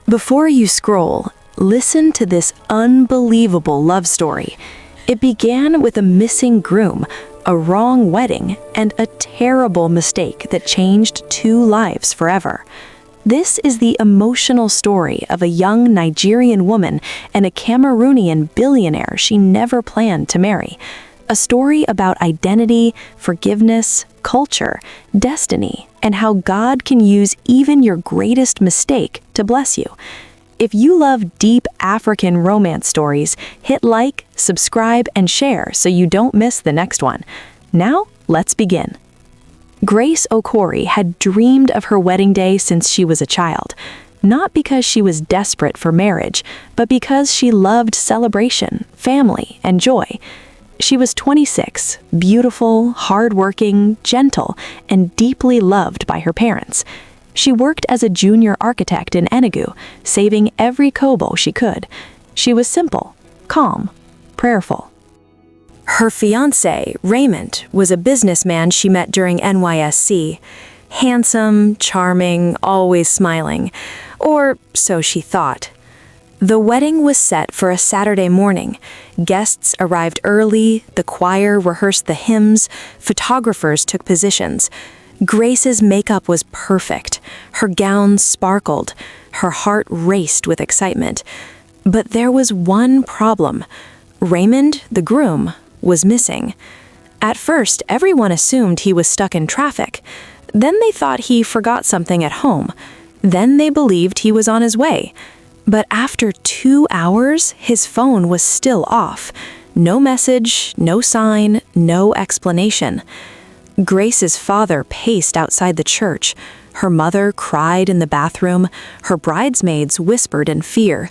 Before you scroll, listen to this unbelievable love story. It began with a missing groom, a wrong wedding, and a terrible mistake that changed two lives forever. This is the emotional story of a young Nigerian woman and a Cameroonian billionaire she never planned to marry. A story about identity, forgiveness, culture, destiny, and how God can use even your greatest mistake to bless you. If you love deep African romance stories, hit like, subscribe, and share so you don't miss the next one. Now, let's begin. Grace Okori had dreamed of her wedding day since she was a child, not because she was desperate for marriage, but because she loved celebration, family, and joy. She was 26, beautiful, hardworking, gentle, and deeply loved by her parents. She worked as a junior architect in Enugu, saving every kobo she could. She was simple, calm, prayerful. Her fiancé, Raymond, was a businessman she met during NYSC. Handsome, charming, always smiling. Or so she thought. The wedding was set for a Saturday morning. Guests arrived early, the choir rehearsed the hymns, photographers took positions. Grace's makeup was perfect. Her gown sparkled. Her heart raced with excitement. But there was one problem. Raymond, the groom, was missing. At first, everyone assumed he was stuck in traffic. Then they thought he forgot something at home. Then they believed he was on his way. But after 2 hours, his phone was still off. No message, no sign, no explanation. Grace's father paced outside the church. Her mother cried in the bathroom. Her bridesmaids whispered in fear.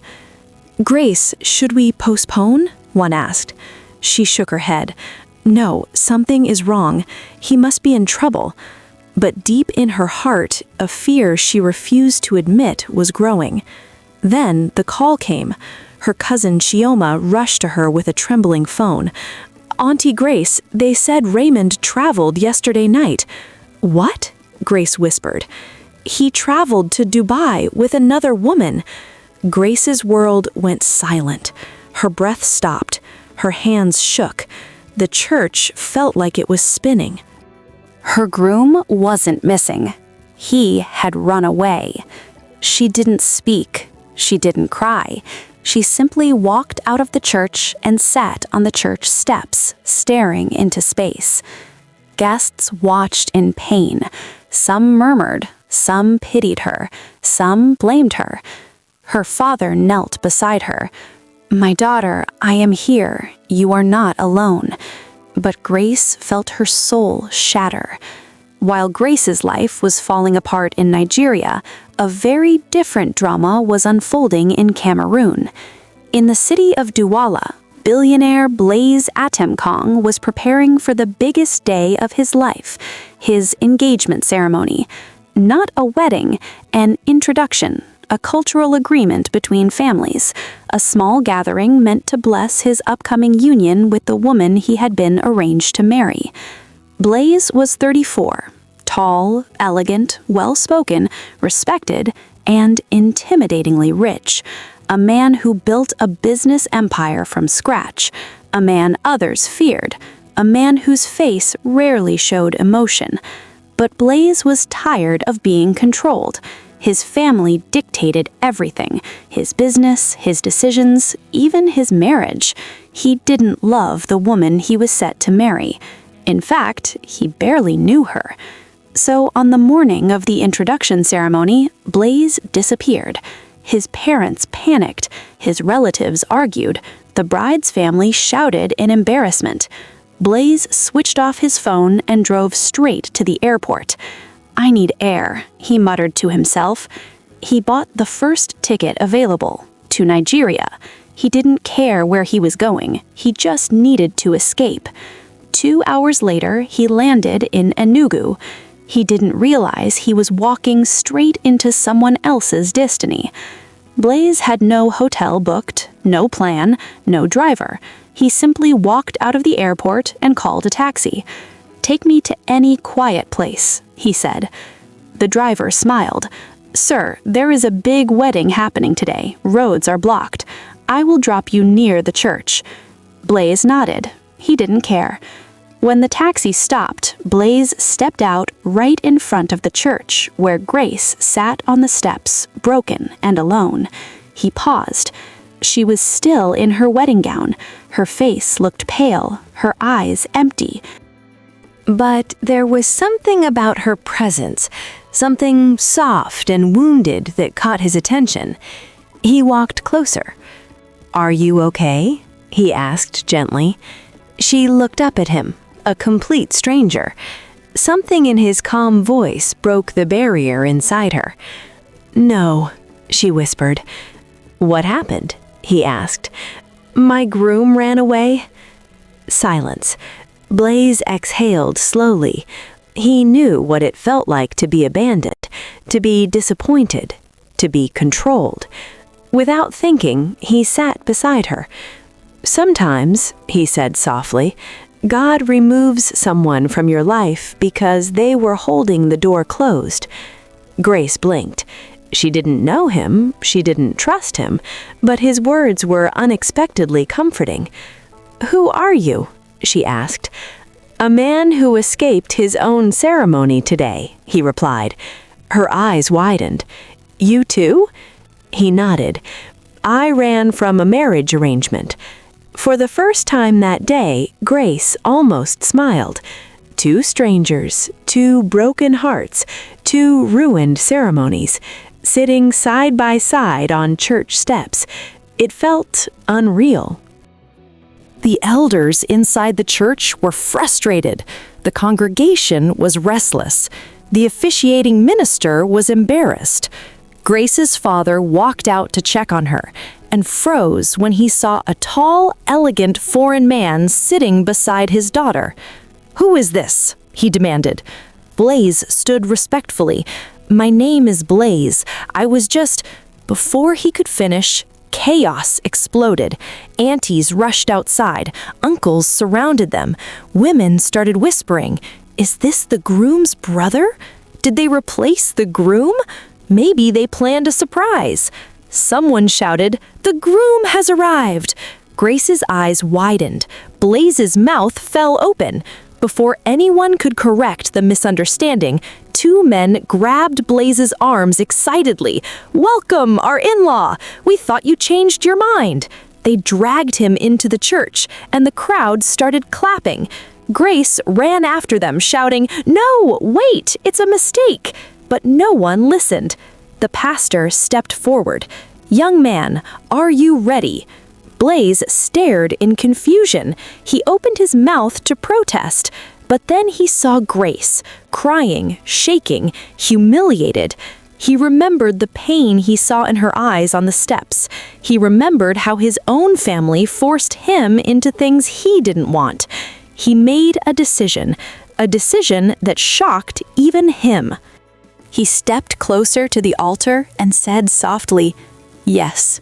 "Grace, should we postpone?" one asked. She shook her head. No, something is wrong. He must be in trouble. But deep in her heart, a fear she refused to admit was growing. Then the call came. Her cousin Chioma rushed to her with a trembling phone. "Auntie Grace, they said Raymond traveled yesterday night." "What?" Grace whispered. "He traveled to Dubai with another woman." Grace's world went silent. Her breath stopped. Her hands shook. The church felt like it was spinning. Her groom wasn't missing. He had run away. She didn't speak. She didn't cry. She simply walked out of the church and sat on the church steps, staring into space. Guests watched in pain. Some murmured, some pitied her, some blamed her. Her father knelt beside her. "My daughter, I am here. You are not alone." But Grace felt her soul shatter. While Grace's life was falling apart in Nigeria, a very different drama was unfolding in Cameroon. In the city of Douala, billionaire Blaise Atemkong was preparing for the biggest day of his life, his engagement ceremony. Not a wedding, an introduction, a cultural agreement between families, a small gathering meant to bless his upcoming union with the woman he had been arranged to marry. Blaise was 34, tall, elegant, well-spoken, respected, and intimidatingly rich. A man who built a business empire from scratch, a man others feared, a man whose face rarely showed emotion. But Blaise was tired of being controlled. His family dictated everything, his business, his decisions, even his marriage. He didn't love the woman he was set to marry. In fact, he barely knew her. So on the morning of the introduction ceremony, Blaise disappeared. His parents panicked, his relatives argued, the bride's family shouted in embarrassment. Blaise switched off his phone and drove straight to the airport. "I need air," he muttered to himself. He bought the first ticket available, to Nigeria. He didn't care where he was going, he just needed to escape. 2 hours later, he landed in Enugu. He didn't realize he was walking straight into someone else's destiny. Blaise had no hotel booked, no plan, no driver. He simply walked out of the airport and called a taxi. "Take me to any quiet place," he said. The driver smiled. "Sir, there is a big wedding happening today. Roads are blocked. I will drop you near the church." Blaze nodded. He didn't care. When the taxi stopped, Blaze stepped out right in front of the church, where Grace sat on the steps, broken and alone. He paused. She was still in her wedding gown. Her face looked pale, her eyes empty. But there was something about her presence, something soft and wounded that caught his attention. He walked closer. "Are you okay?" he asked gently. She looked up at him, a complete stranger. Something in his calm voice broke the barrier inside her. "No," she whispered. "What happened?" he asked. "My groom ran away." Silence. Blaze exhaled slowly. He knew what it felt like to be abandoned, to be disappointed, to be controlled. Without thinking, he sat beside her. "Sometimes," he said softly, "God removes someone from your life because they were holding the door closed." Grace blinked. She didn't know him, she didn't trust him, but his words were unexpectedly comforting. "Who are you?" she asked. "A man who escaped his own ceremony today," he replied. Her eyes widened. "You too?" He nodded. "I ran from a marriage arrangement." For the first time that day, Grace almost smiled. Two strangers, two broken hearts, two ruined ceremonies, sitting side by side on church steps. It felt unreal. The elders inside the church were frustrated. The congregation was restless. The officiating minister was embarrassed. Grace's father walked out to check on her and froze when he saw a tall, elegant foreign man sitting beside his daughter. "Who is this?" he demanded. Blaze stood respectfully. "My name is Blaze. I was just—" Before he could finish, chaos exploded. Aunties rushed outside. Uncles surrounded them. Women started whispering, "Is this the groom's brother? Did they replace the groom? Maybe they planned a surprise." Someone shouted, "The groom has arrived!" Grace's eyes widened. Blaze's mouth fell open. Before anyone could correct the misunderstanding, two men grabbed Blaze's arms excitedly. "Welcome, our in-law! We thought you changed your mind." They dragged him into the church, and the crowd started clapping. Grace ran after them, shouting, "No, wait, it's a mistake!" But no one listened. The pastor stepped forward. "Young man, are you ready?" Blaze stared in confusion. He opened his mouth to protest, but then he saw Grace, crying, shaking, humiliated. He remembered the pain he saw in her eyes on the steps. He remembered how his own family forced him into things he didn't want. He made a decision that shocked even him. He stepped closer to the altar and said softly, "Yes."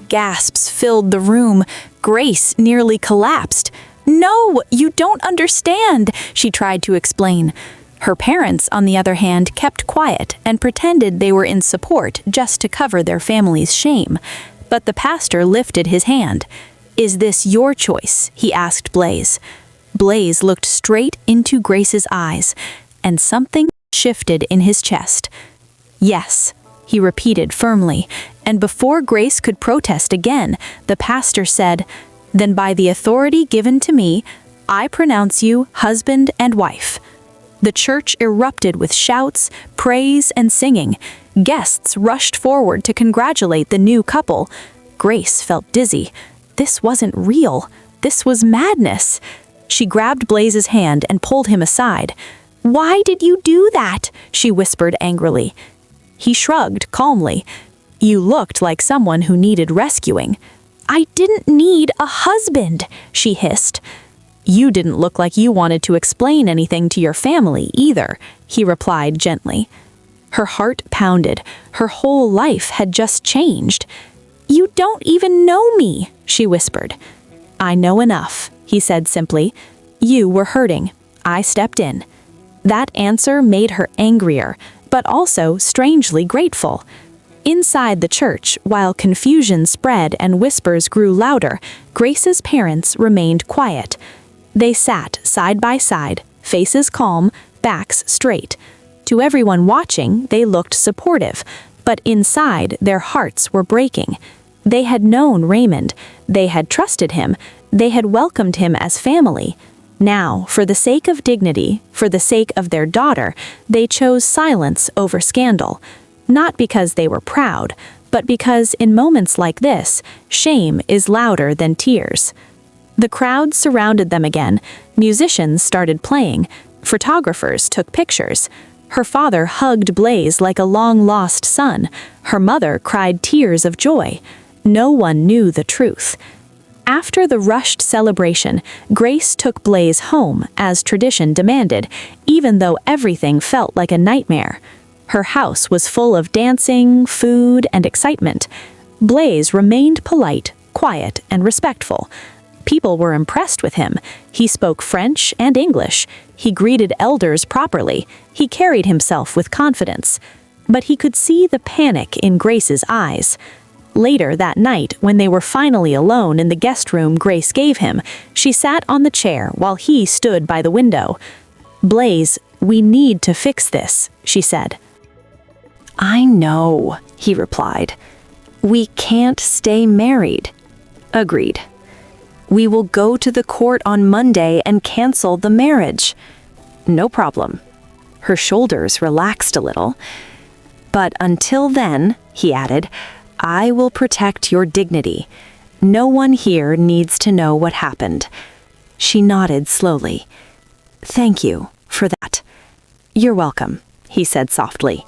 Gasps filled the room. Grace nearly collapsed. "No, you don't understand," she tried to explain. Her parents, on the other hand, kept quiet and pretended they were in support just to cover their family's shame. But the pastor lifted his hand. "Is this your choice?" he asked Blaze. Blaze looked straight into Grace's eyes, and something shifted in his chest. "Yes," he repeated firmly, and before Grace could protest again, the pastor said, "Then by the authority given to me, I pronounce you husband and wife." The church erupted with shouts, praise, and singing. Guests rushed forward to congratulate the new couple. Grace felt dizzy. This wasn't real. This was madness. She grabbed Blaze's hand and pulled him aside. "Why did you do that?" she whispered angrily. He shrugged calmly. "You looked like someone who needed rescuing." "I didn't need a husband," she hissed. "You didn't look like you wanted to explain anything to your family either," he replied gently. Her heart pounded. Her whole life had just changed. "You don't even know me," she whispered. "I know enough," he said simply. "You were hurting. I stepped in." That answer made her angrier, but also strangely grateful. Inside the church, while confusion spread and whispers grew louder, Grace's parents remained quiet. They sat side by side, faces calm, backs straight. To everyone watching, they looked supportive, but inside their hearts were breaking. They had known Raymond, they had trusted him, they had welcomed him as family. Now, for the sake of dignity, for the sake of their daughter, they chose silence over scandal. Not because they were proud, but because in moments like this, shame is louder than tears. The crowd surrounded them again, musicians started playing, photographers took pictures. Her father hugged Blaze like a long-lost son. Her mother cried tears of joy. No one knew the truth. After the rushed celebration, Grace took Blaze home, as tradition demanded, even though everything felt like a nightmare. Her house was full of dancing, food, and excitement. Blaze remained polite, quiet, and respectful. People were impressed with him. He spoke French and English. He greeted elders properly. He carried himself with confidence. But he could see the panic in Grace's eyes. Later that night, when they were finally alone in the guest room Grace gave him, she sat on the chair while he stood by the window. "Blaze, we need to fix this," she said. "I know," he replied. "We can't stay married." "Agreed. We will go to the court on Monday and cancel the marriage." "No problem." Her shoulders relaxed a little. "But until then," he added, "I will protect your dignity. No one here needs to know what happened." She nodded slowly. "Thank you for that." "You're welcome," he said softly.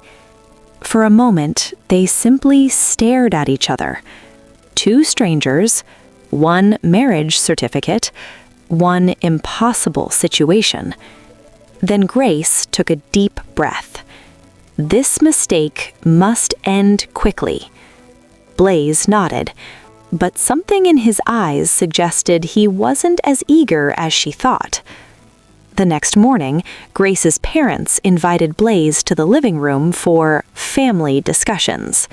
For a moment, they simply stared at each other. Two strangers, one marriage certificate, one impossible situation. Then Grace took a deep breath. This mistake must end quickly. Blaze nodded, but something in his eyes suggested he wasn't as eager as she thought. The next morning, Grace's parents invited Blaze to the living room for family discussions.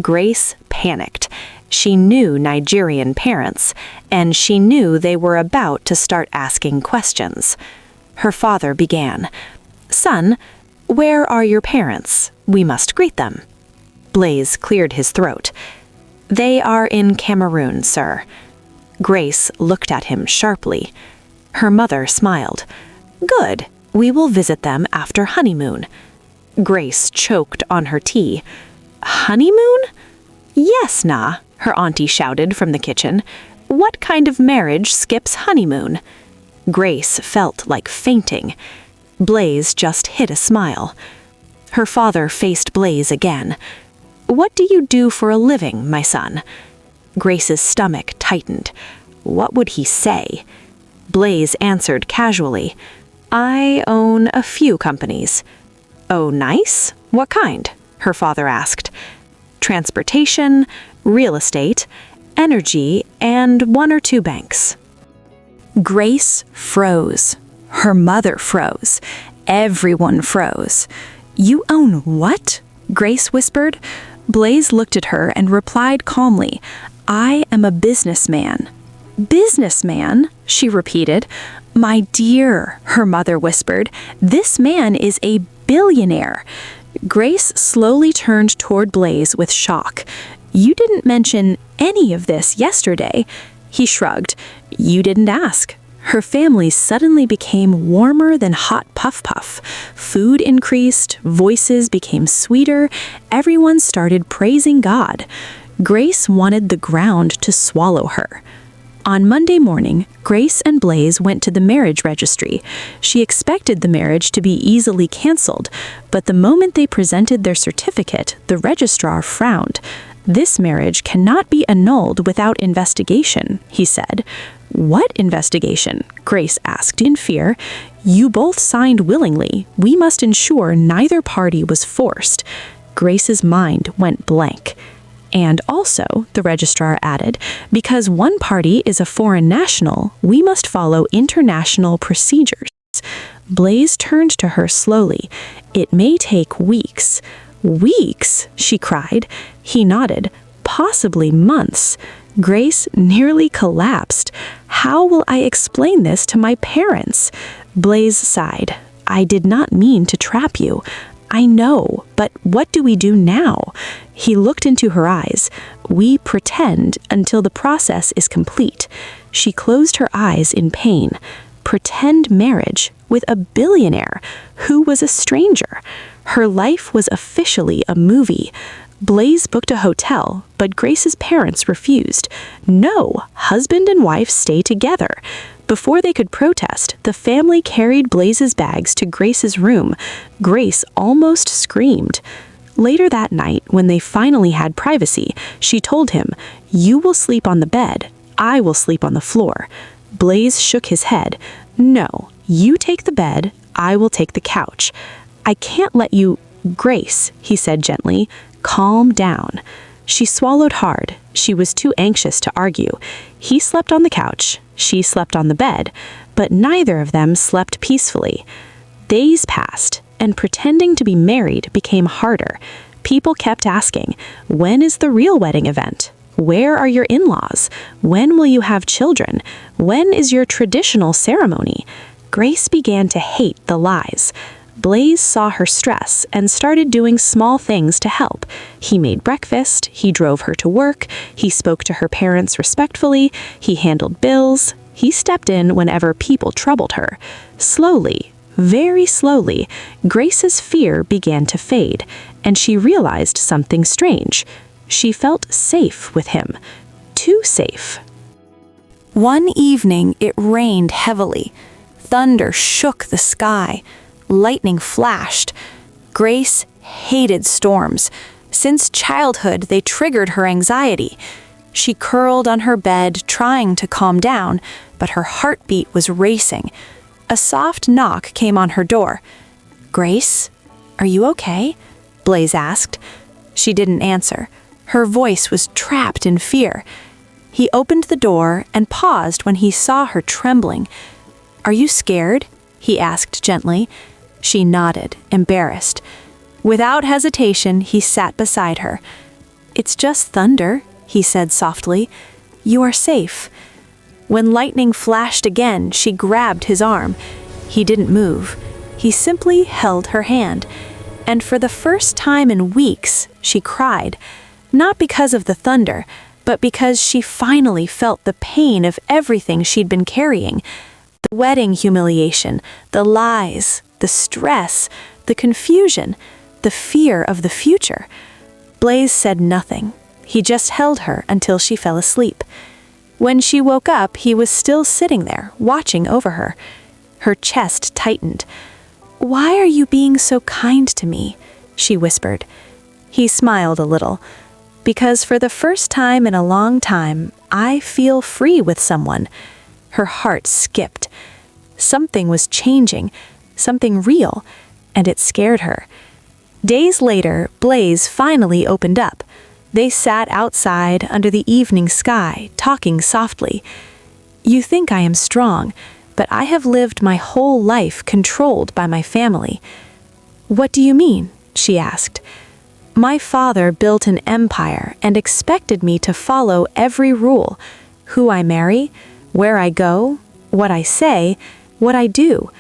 Grace panicked. She knew Nigerian parents, and she knew they were about to start asking questions. Her father began, "Son, where are your parents? We must greet them." Blaze cleared his throat. "They are in Cameroon, sir." Grace looked at him sharply. Her mother smiled. "Good. We will visit them after honeymoon." Grace choked on her tea. "Honeymoon?" "Yes, Na," her auntie shouted from the kitchen. "What kind of marriage skips honeymoon?" Grace felt like fainting. Blaze just hid a smile. Her father faced Blaze again. "What do you do for a living, my son?" Grace's stomach tightened. What would he say? Blaze answered casually, "I own a few companies." "Oh, nice? What kind?" her father asked. "Transportation, real estate, energy, and 1 or 2 banks." Grace froze. Her mother froze. Everyone froze. "You own what?" Grace whispered. Blaze looked at her and replied calmly, "I am a businessman." "Businessman?" she repeated. "My dear," her mother whispered, "this man is a billionaire." Grace slowly turned toward Blaze with shock. "You didn't mention any of this yesterday." He shrugged. "You didn't ask." Her family suddenly became warmer than hot puff-puff. Food increased, voices became sweeter, everyone started praising God. Grace wanted the ground to swallow her. On Monday morning, Grace and Blaze went to the marriage registry. She expected the marriage to be easily canceled, but the moment they presented their certificate, the registrar frowned. "This marriage cannot be annulled without investigation," he said. "What investigation?" Grace asked in fear. "You both signed willingly. We must ensure neither party was forced." Grace's mind went blank. "And also," the registrar added, "because one party is a foreign national, we must follow international procedures." Blaze turned to her slowly. "It may take weeks." "Weeks?" she cried. He nodded. "Possibly months." Grace nearly collapsed. "How will I explain this to my parents?" Blaze sighed. "I did not mean to trap you. I know, but what do we do now?" He looked into her eyes. "We pretend until the process is complete." She closed her eyes in pain. Pretend marriage with a billionaire who was a stranger. Her life was officially a movie. Blaze booked a hotel, but Grace's parents refused. No, husband and wife stay together. Before they could protest, the family carried Blaze's bags to Grace's room. Grace almost screamed. Later that night, when they finally had privacy, she told him, "You will sleep on the bed. I will sleep on the floor." Blaze shook his head. "No, you take the bed. I will take the couch." "I can't let you—" "Grace," he said gently, "calm down." She swallowed hard. She was too anxious to argue. He slept on the couch. She slept on the bed. But neither of them slept peacefully. Days passed, and pretending to be married became harder. People kept asking, "When is the real wedding event? Where are your in-laws? When will you have children? When is your traditional ceremony?" Grace began to hate the lies. Blaze saw her stress and started doing small things to help. He made breakfast, he drove her to work, he spoke to her parents respectfully, he handled bills, he stepped in whenever people troubled her. Slowly, very slowly, Grace's fear began to fade, and she realized something strange. She felt safe with him. Too safe. One evening, it rained heavily. Thunder shook the sky. Lightning flashed. Grace hated storms. Since childhood, they triggered her anxiety. She curled on her bed, trying to calm down, but her heartbeat was racing. A soft knock came on her door. "Grace, are you okay?" Blaze asked. She didn't answer. Her voice was trapped in fear. He opened the door and paused when he saw her trembling. "Are you scared?" he asked gently. She nodded, embarrassed. Without hesitation, he sat beside her. "It's just thunder," he said softly. "You are safe." When lightning flashed again, she grabbed his arm. He didn't move. He simply held her hand. And for the first time in weeks, she cried. Not because of the thunder, but because she finally felt the pain of everything she'd been carrying. The wedding humiliation, the lies, the stress, the confusion, the fear of the future. Blaze said nothing. He just held her until she fell asleep. When she woke up, he was still sitting there, watching over her. Her chest tightened. "Why are you being so kind to me?" she whispered. He smiled a little. "Because for the first time in a long time, I feel free with someone." Her heart skipped. Something was changing, something real, and it scared her. Days later, Blaze finally opened up. They sat outside under the evening sky, talking softly. "You think I am strong, but I have lived my whole life controlled by my family." "What do you mean?" she asked. "My father built an empire and expected me to follow every rule. Who I marry, where I go, what I say, what I do."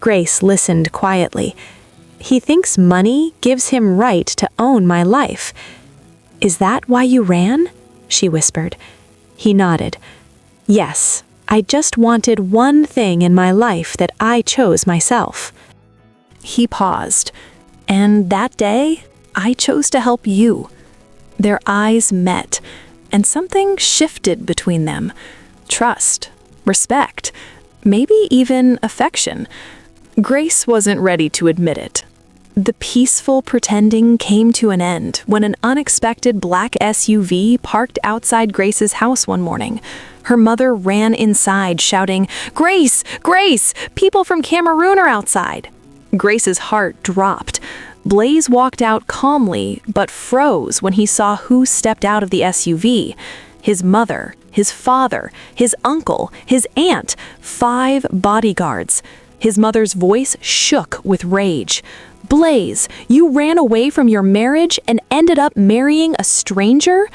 Grace listened quietly. "He thinks money gives him right to own my life." "Is that why you ran?" she whispered. He nodded. "Yes, I just wanted one thing in my life that I chose myself." He paused. "And that day, I chose to help you." Their eyes met, and something shifted between them. Trust, respect, maybe even affection. Grace wasn't ready to admit it. The peaceful pretending came to an end when an unexpected black SUV parked outside Grace's house one morning. Her mother ran inside, shouting, "Grace! Grace! People from Cameroon are outside!" Grace's heart dropped. Blaze walked out calmly, but froze when he saw who stepped out of the SUV. His mother, his father, his uncle, his aunt, 5 bodyguards. His mother's voice shook with rage. "Blaze, you ran away from your marriage and ended up marrying a stranger?"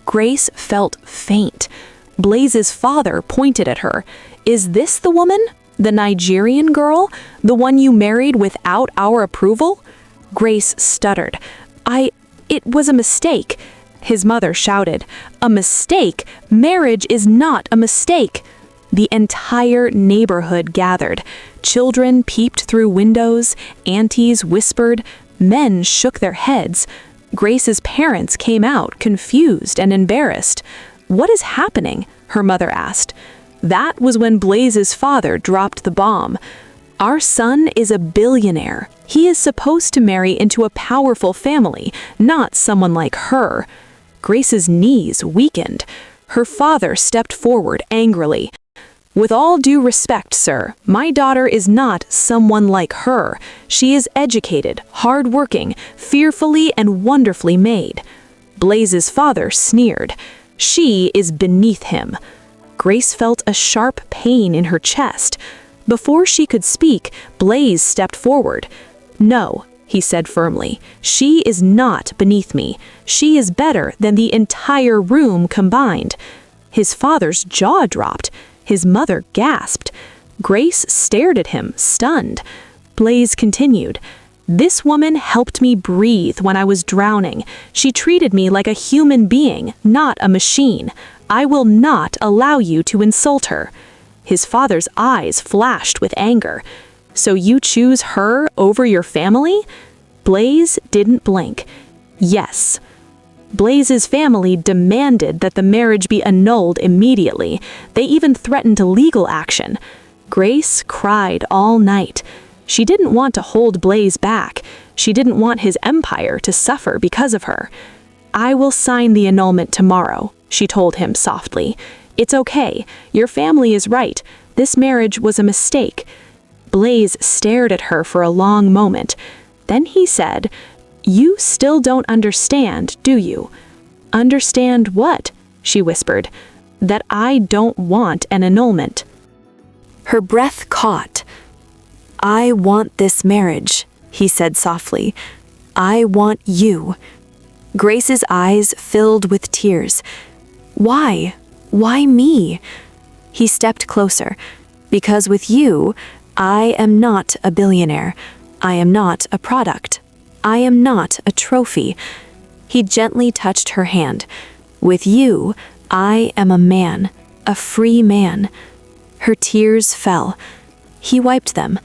Grace felt faint. Blaze's father pointed at her. "Is this the woman? The Nigerian girl? The one you married without our approval?" Grace stuttered. It was a mistake." His mother shouted. "A mistake? Marriage is not a mistake." The entire neighborhood gathered. Children peeped through windows, aunties whispered, men shook their heads. Grace's parents came out, confused and embarrassed. "What is happening?" her mother asked. That was when Blaze's father dropped the bomb. "Our son is a billionaire. He is supposed to marry into a powerful family, not someone like her." Grace's knees weakened. Her father stepped forward angrily. "With all due respect, sir, my daughter is not someone like her. She is educated, hardworking, fearfully and wonderfully made." Blaze's father sneered. "She is beneath him." Grace felt a sharp pain in her chest. Before she could speak, Blaze stepped forward. "No," he said firmly, "she is not beneath me. She is better than the entire room combined." His father's jaw dropped. His mother gasped. Grace stared at him, stunned. Blaze continued. "This woman helped me breathe when I was drowning. She treated me like a human being, not a machine. I will not allow you to insult her." His father's eyes flashed with anger. "So you choose her over your family?" Blaze didn't blink. "Yes." Blaze's family demanded that the marriage be annulled immediately. They even threatened legal action. Grace cried all night. She didn't want to hold Blaze back. She didn't want his empire to suffer because of her. "I will sign the annulment tomorrow," she told him softly. "It's okay. Your family is right. This marriage was a mistake." Blaze stared at her for a long moment. Then he said, "You still don't understand, do you?" "Understand what?" she whispered. "That I don't want an annulment." Her breath caught. "I want this marriage," he said softly. "I want you." Grace's eyes filled with tears. "Why? Why me?" He stepped closer. "Because with you, I am not a billionaire. I am not a product. I am not a trophy." He gently touched her hand. "With you, I am a man, a free man." Her tears fell. He wiped them.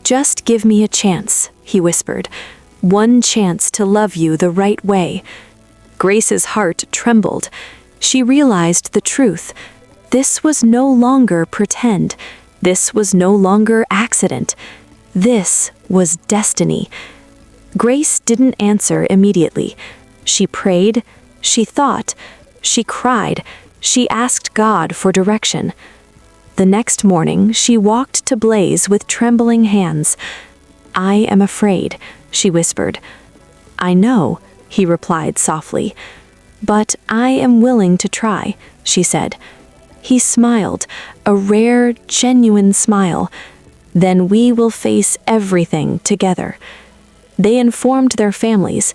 "Just give me a chance," he whispered. "One chance to love you the right way." Grace's heart trembled. She realized the truth. This was no longer pretend. This was no longer accident. This was destiny. Grace didn't answer immediately. She prayed, she thought, she cried, she asked God for direction. The next morning, she walked to Blaze with trembling hands. "I am afraid," she whispered. "I know," he replied softly. "But I am willing to try," she said. He smiled, a rare, genuine smile. "Then we will face everything together." They informed their families.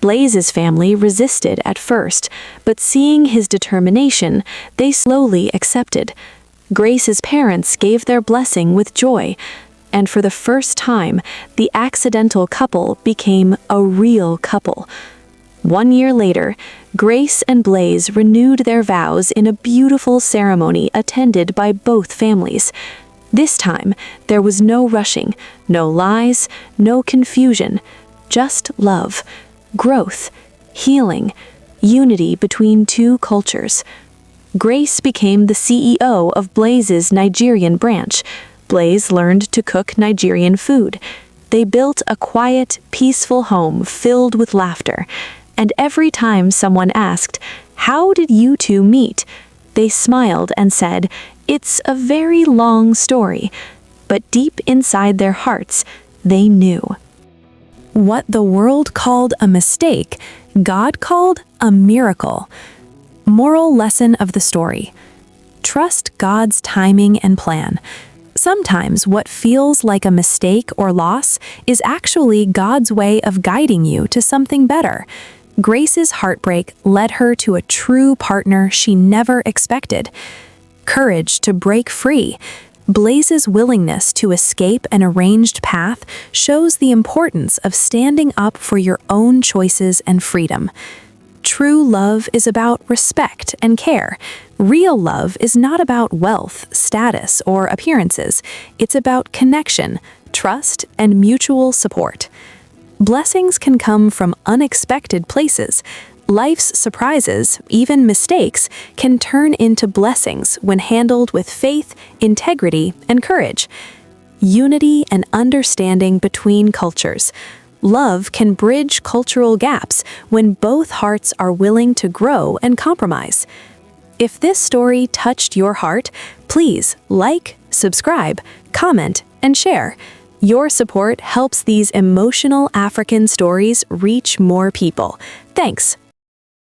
Blaze's family resisted at first, but seeing his determination, they slowly accepted. Grace's parents gave their blessing with joy, and for the first time, the accidental couple became a real couple. 1 year later, Grace and Blaze renewed their vows in a beautiful ceremony attended by both families. This time, there was no rushing, no lies, no confusion, just love, growth, healing, unity between two cultures. Grace became the CEO of Blaze's Nigerian branch. Blaze learned to cook Nigerian food. They built a quiet, peaceful home filled with laughter. And every time someone asked, "How did you two meet?" they smiled and said, "It's a very long story." But deep inside their hearts, they knew. What the world called a mistake, God called a miracle. Moral lesson of the story: trust God's timing and plan. Sometimes what feels like a mistake or loss is actually God's way of guiding you to something better. Grace's heartbreak led her to a true partner she never expected. Courage to break free. Blaze's willingness to escape an arranged path shows the importance of standing up for your own choices and freedom. True love is about respect and care. Real love is not about wealth, status, or appearances. It's about connection, trust, and mutual support. Blessings can come from unexpected places. Life's surprises, even mistakes, can turn into blessings when handled with faith, integrity, and courage. Unity and understanding between cultures. Love can bridge cultural gaps when both hearts are willing to grow and compromise. If this story touched your heart, please like, subscribe, comment, and share. Your support helps these emotional African stories reach more people. Thanks.